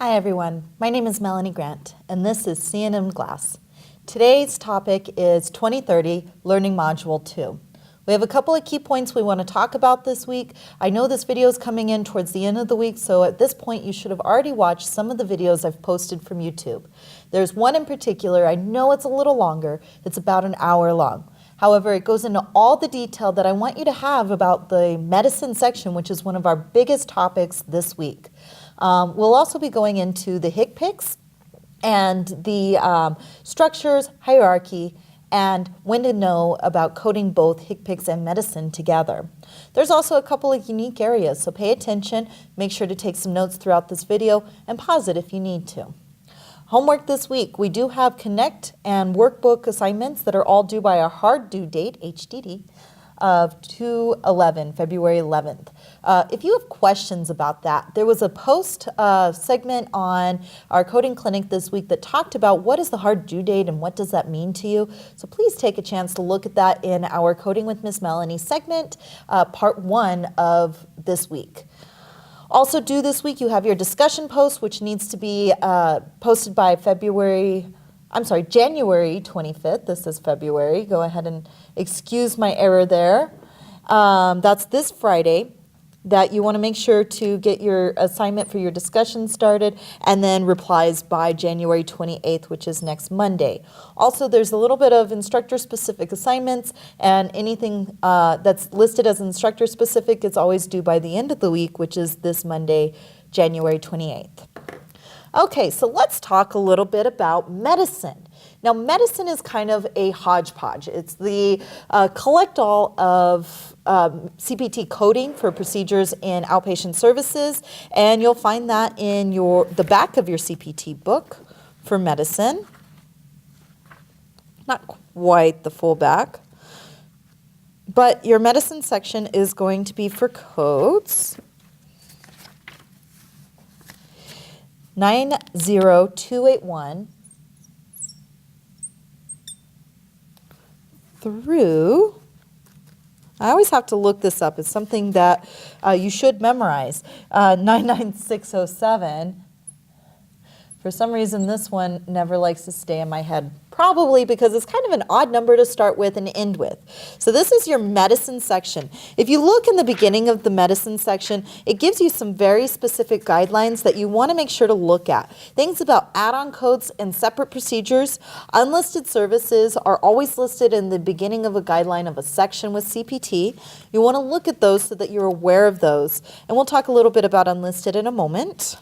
Hi everyone, my name is Melanie Grant and this is C&M Glass. Today's topic is 2030 Learning Module 2. We have a couple of key points we want to talk about this week. I know this video is coming in towards the end of the week, so at this point you should have already watched some of the videos I've posted from YouTube. There's one in particular, I know it's a little longer, it's about an hour long. However, it goes into all the detail that I want you to have about the medicine section, which is one of our biggest topics this week. We'll also be going into the HCPCS and the structures, hierarchy, and when to know about coding both HCPCS and medicine together. There's also a couple of unique areas, so pay attention, make sure to take some notes throughout this video, and pause it if you need to. Homework this week, we do have Connect and workbook assignments that are all due by our hard due date, HDD, of February 11th. If you have questions about that, there was a post segment on our coding clinic this week that talked about what is the hard due date and what does that mean to you. So please take a chance to look at that in our Coding with Miss Melanie segment, part 1 of this week. Also due this week, you have your discussion post, which needs to be posted by January 25th. This is February. Go ahead and excuse my error there. That's this Friday that you want to make sure to get your assignment for your discussion started and then replies by January 28th, which is next Monday. Also, there's a little bit of instructor-specific assignments, and anything that's listed as instructor-specific is always due by the end of the week, which is this Monday, January 28th. Okay, so let's talk a little bit about medicine. Now, medicine is kind of a hodgepodge. It's the collect-all of CPT coding for procedures in outpatient services, and you'll find that in the back of your CPT book for medicine. Not quite the full back, but your medicine section is going to be for codes. 90281 through, I always have to look this up, it's something that you should memorize, 99607. For some reason, this one never likes to stay in my head, probably because it's kind of an odd number to start with and end with. So this is your medicine section. If you look in the beginning of the medicine section, it gives you some very specific guidelines that you want to make sure to look at. Things about add-on codes and separate procedures. Unlisted services are always listed in the beginning of a guideline of a section with CPT. You want to look at those so that you're aware of those. And we'll talk a little bit about unlisted in a moment.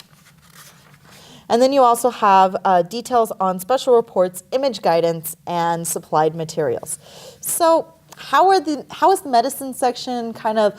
And then you also have details on special reports, image guidance, and supplied materials. So how is the medicine section kind of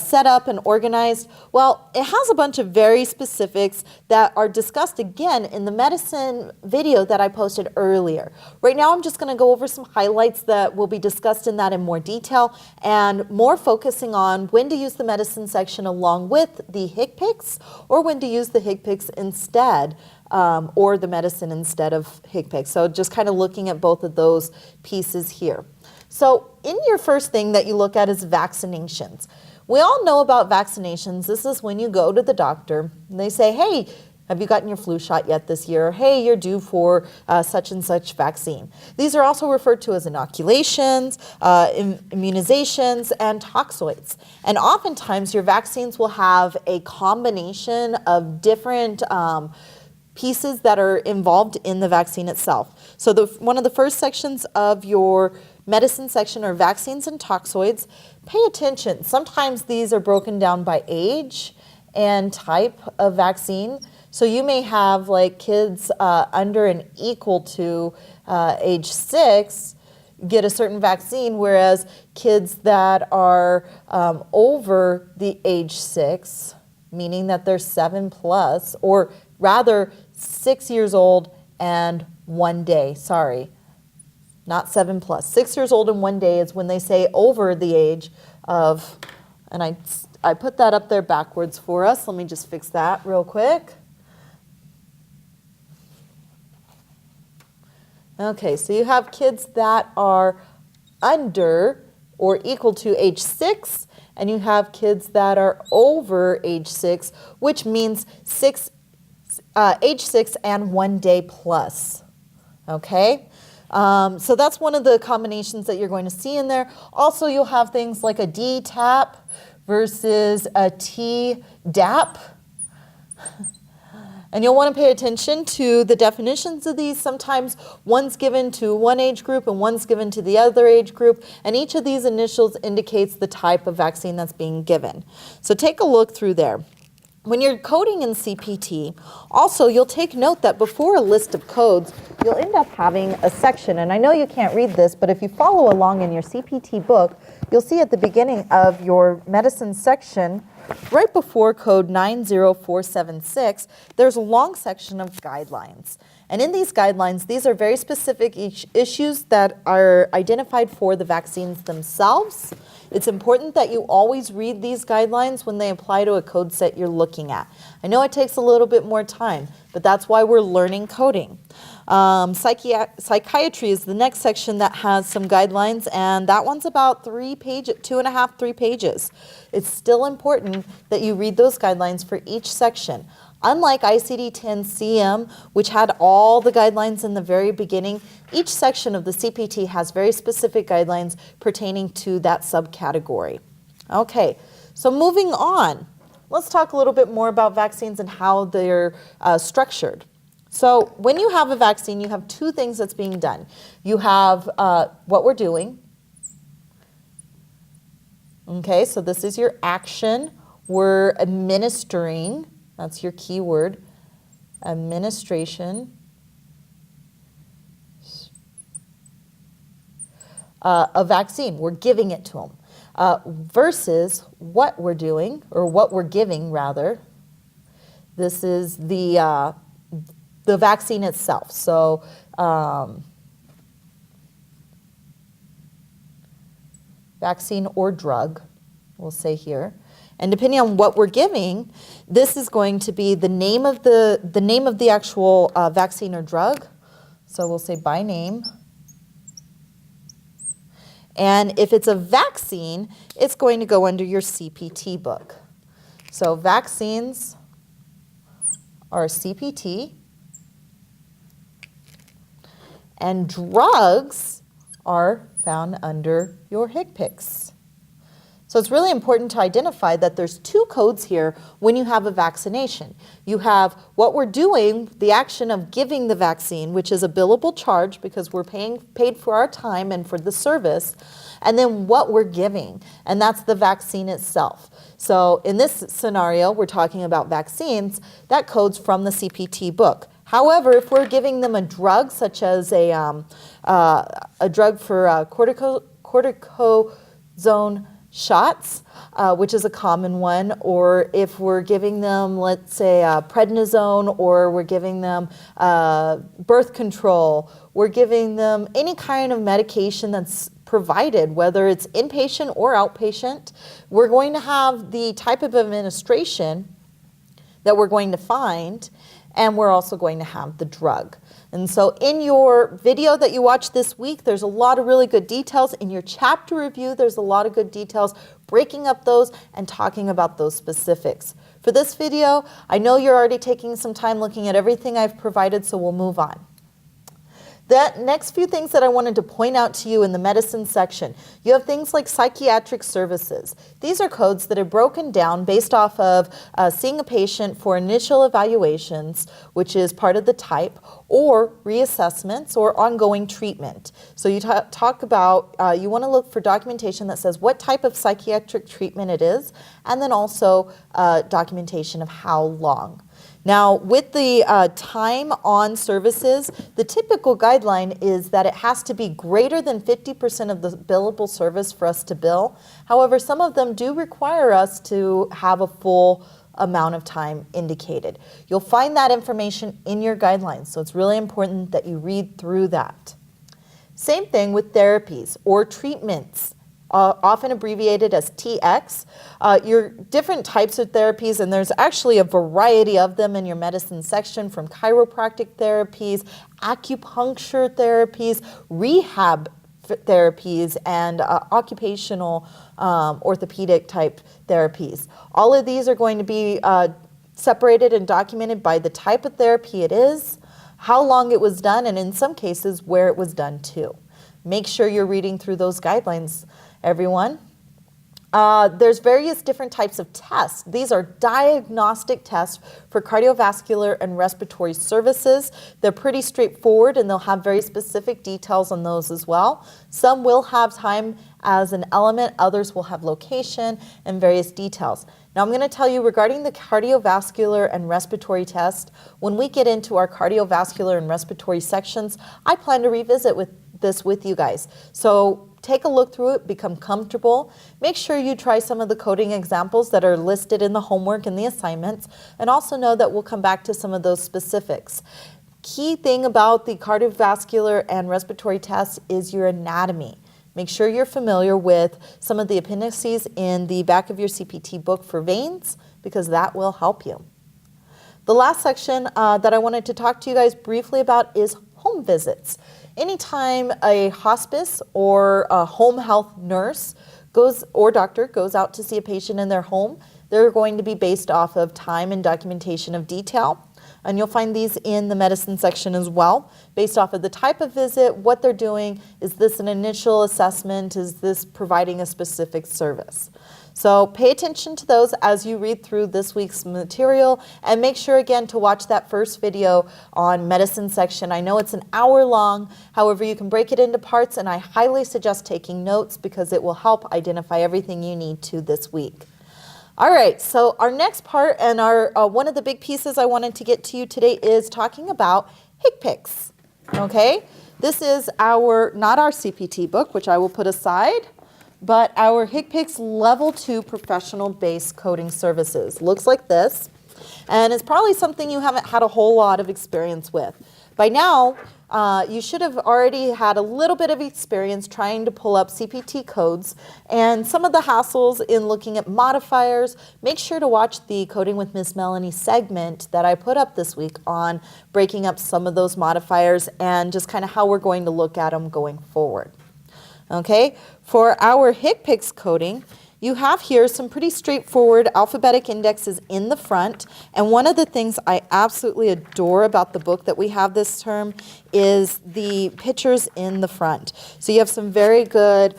set up and organized? Well, it has a bunch of very specifics that are discussed again in the medicine video that I posted earlier. Right now I'm just going to go over some highlights that will be discussed in that in more detail and more focusing on when to use the medicine section along with the HCPCS or when to use the HCPCS instead or the medicine instead of HCPCS. So just kind of looking at both of those pieces here. So in your first thing that you look at is vaccinations. We all know about vaccinations. This is when you go to the doctor and they say, hey, have you gotten your flu shot yet this year? Or, hey, you're due for such and such vaccine. These are also referred to as inoculations, immunizations, and toxoids. And oftentimes your vaccines will have a combination of different pieces that are involved in the vaccine itself. So one of the first sections of your medicine section are vaccines and toxoids. Pay attention. Sometimes these are broken down by age and type of vaccine. So you may have like kids under and equal to age 6 get a certain vaccine, whereas kids that are over the age 6, meaning that they're 7+, or rather 6 years old and 1 day, sorry. Not 7+. 6 years old and 1 day is when they say over the age of, and I put that up there backwards for us. Let me just fix that real quick. Okay, so you have kids that are under or equal to age 6, and you have kids that are over age 6, which means 6 age 6 and 1 day plus. Okay? So that's one of the combinations that you're going to see in there. Also, you'll have things like a DTaP versus a TDAP. And you'll want to pay attention to the definitions of these. Sometimes one's given to one age group and one's given to the other age group, and each of these initials indicates the type of vaccine that's being given. So take a look through there. When you're coding in CPT, also you'll take note that before a list of codes, you'll end up having a section. And I know you can't read this, but if you follow along in your CPT book, you'll see at the beginning of your medicine section, right before code 90476, there's a long section of guidelines. And in these guidelines, these are very specific issues that are identified for the vaccines themselves. It's important that you always read these guidelines when they apply to a code set you're looking at. I know it takes a little bit more time, but that's why we're learning coding. Psychiatry is the next section that has some guidelines, and that one's about 3 pages. It's still important that you read those guidelines for each section. Unlike ICD-10-CM, which had all the guidelines in the very beginning, each section of the CPT has very specific guidelines pertaining to that subcategory. Okay, so moving on, let's talk a little bit more about vaccines and how they're structured. So when you have a vaccine, you have two things that's being done. You have what we're doing. Okay, so this is your action. We're administering. That's your key word, administration, a vaccine. We're giving it to them. Versus what we're doing, or what we're giving, rather. This is the vaccine itself. So vaccine or drug, we'll say here. And depending on what we're giving, this is going to be the name of the actual vaccine or drug. So we'll say by name. And if it's a vaccine, it's going to go under your CPT book. So vaccines are CPT, and drugs are found under your HCPCS. So it's really important to identify that there's two codes here when you have a vaccination. You have what we're doing, the action of giving the vaccine, which is a billable charge because we're paid for our time and for the service, and then what we're giving, and that's the vaccine itself. So in this scenario, we're talking about vaccines, that code's from the CPT book. However, if we're giving them a drug, such as a drug for cortisone shots, which is a common one, or if we're giving them, let's say, prednisone, or we're giving them birth control, we're giving them any kind of medication that's provided, whether it's inpatient or outpatient, we're going to have the type of administration that we're going to find, and we're also going to have the drug. And so in your video that you watched this week, there's a lot of really good details. In your chapter review, there's a lot of good details, breaking up those and talking about those specifics. For this video, I know you're already taking some time looking at everything I've provided, so we'll move on. The next few things that I wanted to point out to you in the medicine section, you have things like psychiatric services. These are codes that are broken down based off of seeing a patient for initial evaluations, which is part of the type, or reassessments or ongoing treatment. So you talk about, you want to look for documentation that says what type of psychiatric treatment it is, and then also documentation of how long. Now, with the time on services, the typical guideline is that it has to be greater than 50% of the billable service for us to bill. However, some of them do require us to have a full amount of time indicated. You'll find that information in your guidelines, so it's really important that you read through that. Same thing with therapies or treatments. Often abbreviated as TX. Your different types of therapies, and there's actually a variety of them in your medicine section, from chiropractic therapies, acupuncture therapies, rehab therapies, and occupational orthopedic type therapies. All of these are going to be separated and documented by the type of therapy it is, how long it was done, and in some cases where it was done to. Make sure you're reading through those guidelines, everyone. There's various different types of tests. These are diagnostic tests for cardiovascular and respiratory services. They're pretty straightforward and they'll have very specific details on those as well. Some will have time as an element, others will have location and various details. Now I'm going to tell you regarding the cardiovascular and respiratory test, when we get into our cardiovascular and respiratory sections, I plan to revisit this with you guys. So take a look through it, become comfortable. Make sure you try some of the coding examples that are listed in the homework and the assignments, and also know that we'll come back to some of those specifics. Key thing about the cardiovascular and respiratory tests is your anatomy. Make sure you're familiar with some of the appendices in the back of your CPT book for veins, because that will help you. The last section that I wanted to talk to you guys briefly about is home visits. Anytime a hospice or a home health nurse or doctor goes out to see a patient in their home, they're going to be based off of time and documentation of detail. And you'll find these in the medicine section as well, based off of the type of visit, what they're doing. Is this an initial assessment? Is this providing a specific service? So pay attention to those as you read through this week's material, and make sure again to watch that first video on medicine section. I know it's an hour long, however you can break it into parts, and I highly suggest taking notes because it will help identify everything you need to this week. All right, so our next part and our one of the big pieces I wanted to get to you today is talking about HCPCS, okay? This is not our CPT book, which I will put aside, but our HCPCS Level 2 Professional-Based Coding Services. Looks like this, and it's probably something you haven't had a whole lot of experience with. By now, you should have already had a little bit of experience trying to pull up CPT codes and some of the hassles in looking at modifiers. Make sure to watch the Coding with Miss Melanie segment that I put up this week on breaking up some of those modifiers and just kind of how we're going to look at them going forward. Okay, for our HCPCS coding, you have here some pretty straightforward alphabetic indexes in the front, and one of the things I absolutely adore about the book that we have this term is the pictures in the front. So you have some very good,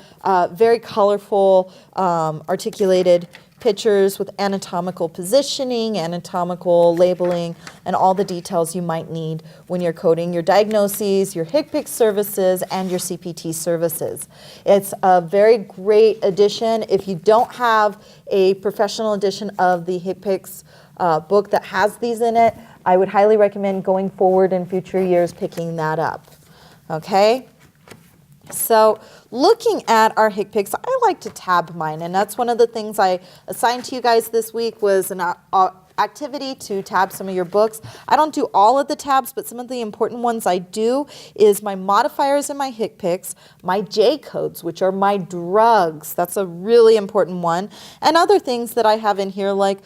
very colorful, articulated pictures with anatomical positioning, anatomical labeling, and all the details you might need when you're coding your diagnoses, your HCPCS services, and your CPT services. It's a very great addition. If you don't have a professional edition of the HCPCS book that has these in it, I would highly recommend going forward in future years picking that up. Okay? So looking at our HCPCS, I like to tab mine, and that's one of the things I assigned to you guys this week was an activity to tab some of your books. I don't do all of the tabs, but some of the important ones I do is my modifiers in my HCPCS, my J codes, which are my drugs. That's a really important one. And other things that I have in here like,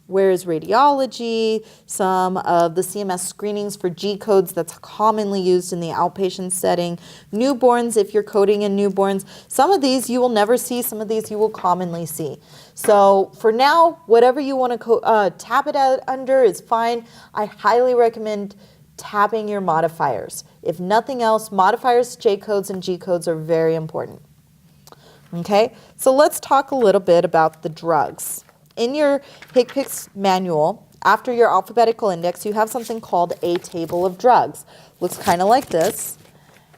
where is radiology, some of the CMS screenings for G codes that's commonly used in the outpatient setting, newborns if you're coding in newborns. Some of these you will never see, some of these you will commonly see. So for now, whatever you want to tab it out under is fine. I highly recommend tabbing your modifiers. If nothing else, modifiers, J codes, and G codes are very important. Okay, so let's talk a little bit about the drugs. In your HCPCS manual, after your alphabetical index, you have something called a table of drugs. Looks kind of like this.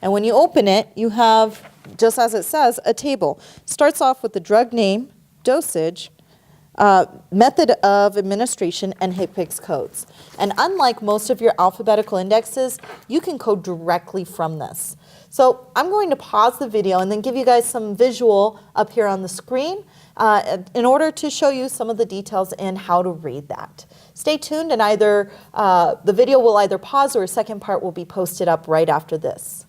And when you open it, you have, just as it says, a table. Starts off with the drug name, dosage, method of administration, and HCPCS codes. And unlike most of your alphabetical indexes, you can code directly from this. So I'm going to pause the video and then give you guys some visual up here on the screen in order to show you some of the details in how to read that. Stay tuned, and either the video will either pause or a second part will be posted up right after this.